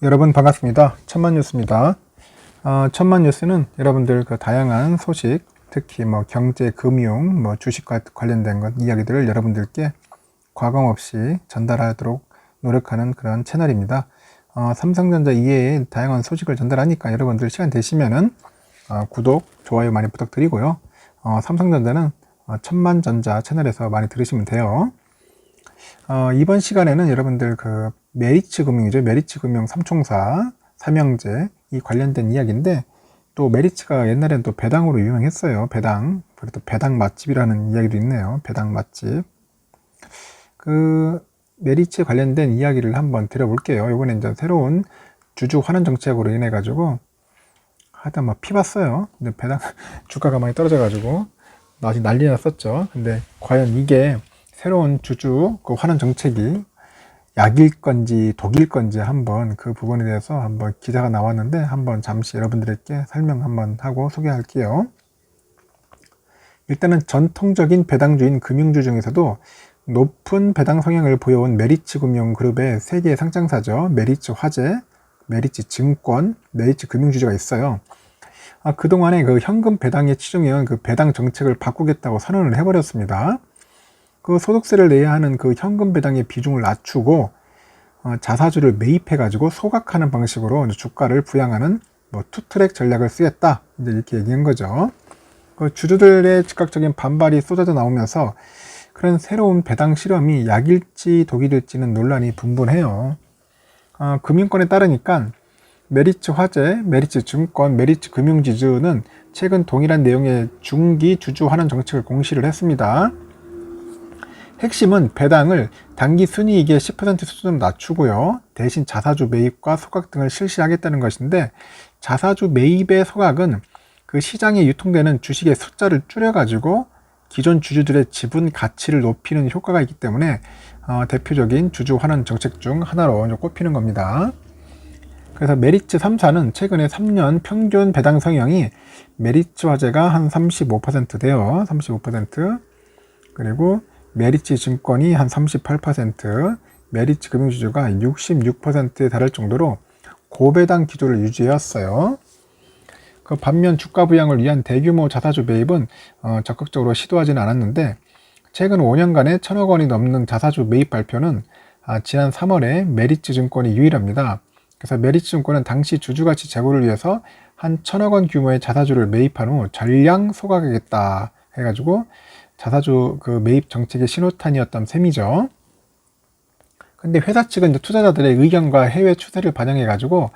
여러분 반갑습니다. 천만뉴스입니다. 천만뉴스는 여러분들 그 다양한 소식, 특히 뭐 경제, 금융, 뭐 주식과 관련된 것 이야기들을 여러분들께 과감 없이 전달하도록 노력하는 그런 채널입니다. 삼성전자 이외에 다양한 소식을 전달하니까 여러분들 시간 되시면은 구독, 좋아요 많이 부탁드리고요. 삼성전자는 천만전자 채널에서 많이 들으시면 돼요. 이번 시간에는 여러분들 그 메리츠금융이죠. 메리츠금융 삼총사, 삼형제 이 관련된 이야기인데, 또 메리츠가 옛날엔 또 배당으로 유명했어요. 배당. 그리고 또 배당 맛집이라는 이야기도 있네요. 배당 맛집. 그 메리츠 관련된 이야기를 한번 드려볼게요. 이번에 이제 새로운 주주 환원 정책으로 인해 가지고 하여튼 막 피봤어요. 근데 배당 주가가 많이 떨어져 가지고 아직 난리 났었죠. 근데 과연 이게 새로운 주주 그 환원 정책이 약일 건지 독일 건지 한번 그 부분에 대해서 한번 기사가 나왔는데 한번 잠시 여러분들께 설명 한번 하고 소개할게요. 일단은 전통적인 배당주인 금융주 중에서도 높은 배당 성향을 보여온 메리츠금융그룹의 세 개의 상장사죠. 메리츠화재, 메리츠증권, 메리츠금융주주가 있어요. 그동안에 그 현금 배당에 치중해온 그 배당 정책을 바꾸겠다고 선언을 해버렸습니다. 그 소득세를 내야 하는 그 현금 배당의 비중을 낮추고 자사주를 매입해 가지고 소각하는 방식으로 주가를 부양하는 뭐 투트랙 전략을 쓰겠다, 이제 이렇게 얘기한 거죠. 그 주주들의 즉각적인 반발이 쏟아져 나오면서 그런 새로운 배당 실험이 약일지 독일일지는 논란이 분분해요. 금융권에 따르니까 메리츠화재, 메리츠증권, 메리츠금융지주는 최근 동일한 내용의 중기 주주 환원 정책을 공시를 했습니다. 핵심은 배당을 단기 순이익의 10% 수준으로 낮추고요. 대신 자사주 매입과 소각 등을 실시하겠다는 것인데, 자사주 매입의 소각은 그 시장에 유통되는 주식의 숫자를 줄여가지고 기존 주주들의 지분 가치를 높이는 효과가 있기 때문에 대표적인 주주 환원 정책 중 하나로 꼽히는 겁니다. 그래서 메리츠 3사는 최근에 3년 평균 배당 성향이 메리츠화재가 한 35% 돼요. 35%. 그리고 메리츠증권이 한 38%, 메리츠금융주주가 66%에 달할 정도로 고배당 기조를 유지해왔어요. 그 반면 주가 부양을 위한 대규모 자사주 매입은 적극적으로 시도하지는 않았는데, 최근 5년간의 1,000억 원이 넘는 자사주 매입 발표는 지난 3월에 메리츠증권이 유일합니다. 그래서 메리츠증권은 당시 주주가치 제고를 위해서 한 1,000억 원 규모의 자사주를 매입한 후 전량 소각하겠다 해가지고 자사주 그 매입 정책의 신호탄이었던 셈이죠. 근데 회사 측은 이제 투자자들의 의견과 해외 추세를 반영해 가지고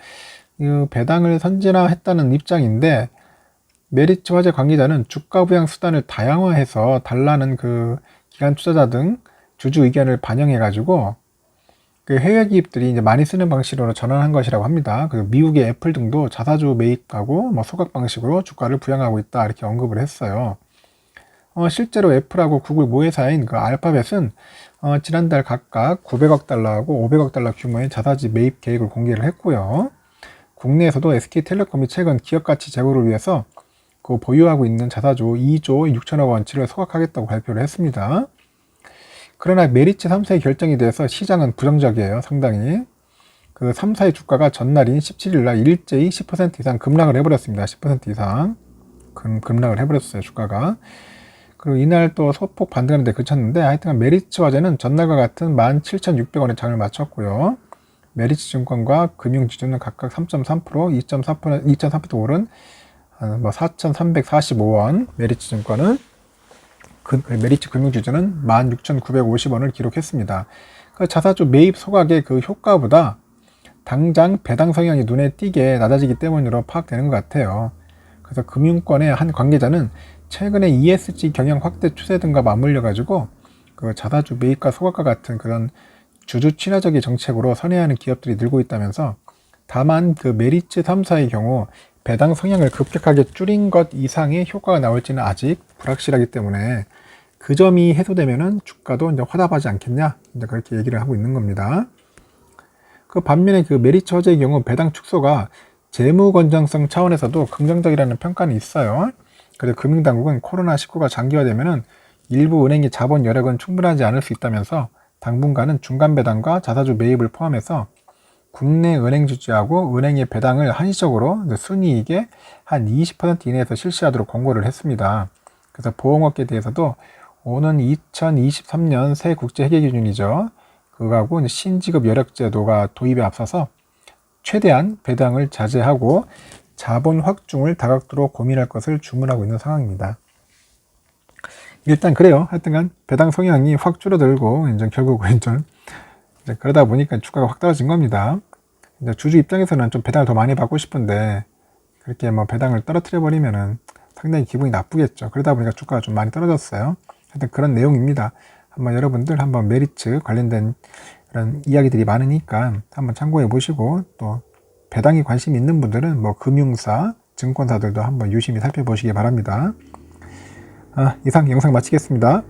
이 배당을 선진화했다는 입장인데, 메리츠화재 관계자는 주가 부양 수단을 다양화해서 달라는 그 기관 투자자 등 주주 의견을 반영해 가지고 그 해외 기업들이 이제 많이 쓰는 방식으로 전환한 것이라고 합니다. 그 미국의 애플 등도 자사주 매입하고 뭐 소각 방식으로 주가를 부양하고 있다, 이렇게 언급을 했어요. 실제로 애플하고 구글 모회사인 그 알파벳은 지난달 각각 900억 달러하고 500억 달러 규모의 자사주 매입 계획을 공개를 했고요. 국내에서도 SK텔레콤이 최근 기업가치 제고를 위해서 그 보유하고 있는 자사주 2조 6천억 원치를 소각하겠다고 발표를 했습니다. 그러나 메리츠 3사의 결정에 대해서 시장은 부정적이에요. 상당히. 그 3사의 주가가 전날인 17일 날 일제히 10% 이상 급락을 해버렸습니다. 10% 이상 급락을 해버렸어요, 주가가. 그리고 이날 또 소폭 반등하는데 그쳤는데, 하여튼 메리츠화재는 전날과 같은 17,600원에 장을 마쳤고요. 메리츠증권과 금융지주는 각각 3.3%, 2.3% 오른 4,345원, 메리츠증권은 메리츠금융지주는 16,950원을 기록했습니다. 그 자사주 매입 소각의 그 효과보다 당장 배당 성향이 눈에 띄게 낮아지기 때문으로 파악되는 것 같아요. 그래서 금융권의 한 관계자는 최근에 ESG 경영 확대 추세 등과 맞물려 가지고 그 자사주 매입과 소각과 같은 그런 주주 친화적인 정책으로 선회하는 기업들이 늘고 있다면서, 다만 그 메리츠 3사의 경우 배당 성향을 급격하게 줄인 것 이상의 효과가 나올지는 아직 불확실하기 때문에 그 점이 해소되면은 주가도 이제 화답하지 않겠냐, 이제 그렇게 얘기를 하고 있는 겁니다. 그 반면에 그 메리츠화재의 경우 배당 축소가 재무 건전성 차원에서도 긍정적이라는 평가는 있어요. 그래서 금융당국은 코로나19가 장기화되면은 일부 은행의 자본 여력은 충분하지 않을 수 있다면서 당분간은 중간 배당과 자사주 매입을 포함해서 국내 은행 주주하고 은행의 배당을 한시적으로 순이익의 한 20% 이내에서 실시하도록 권고를 했습니다. 그래서 보험업계에 대해서도 오는 2023년 새 국제 회계 기준이죠. 그거하고 신지급 여력 제도가 도입에 앞서서 최대한 배당을 자제하고 자본 확충을 다각도로 고민할 것을 주문하고 있는 상황입니다. 일단 그래요. 하여튼간 배당 성향이 확 줄어들고 이제 결국은 이제 그러다 보니까 주가가 확 떨어진 겁니다. 이제 주주 입장에서는 좀 배당을 더 많이 받고 싶은데 그렇게 뭐 배당을 떨어뜨려 버리면은 상당히 기분이 나쁘겠죠. 그러다 보니까 주가가 좀 많이 떨어졌어요. 하여튼 그런 내용입니다. 한번 여러분들 한번 메리츠 관련된 그런 이야기들이 많으니까 한번 참고해 보시고, 또 배당에 관심 있는 분들은 뭐 금융사, 증권사들도 한번 유심히 살펴보시기 바랍니다. 이상 영상 마치겠습니다.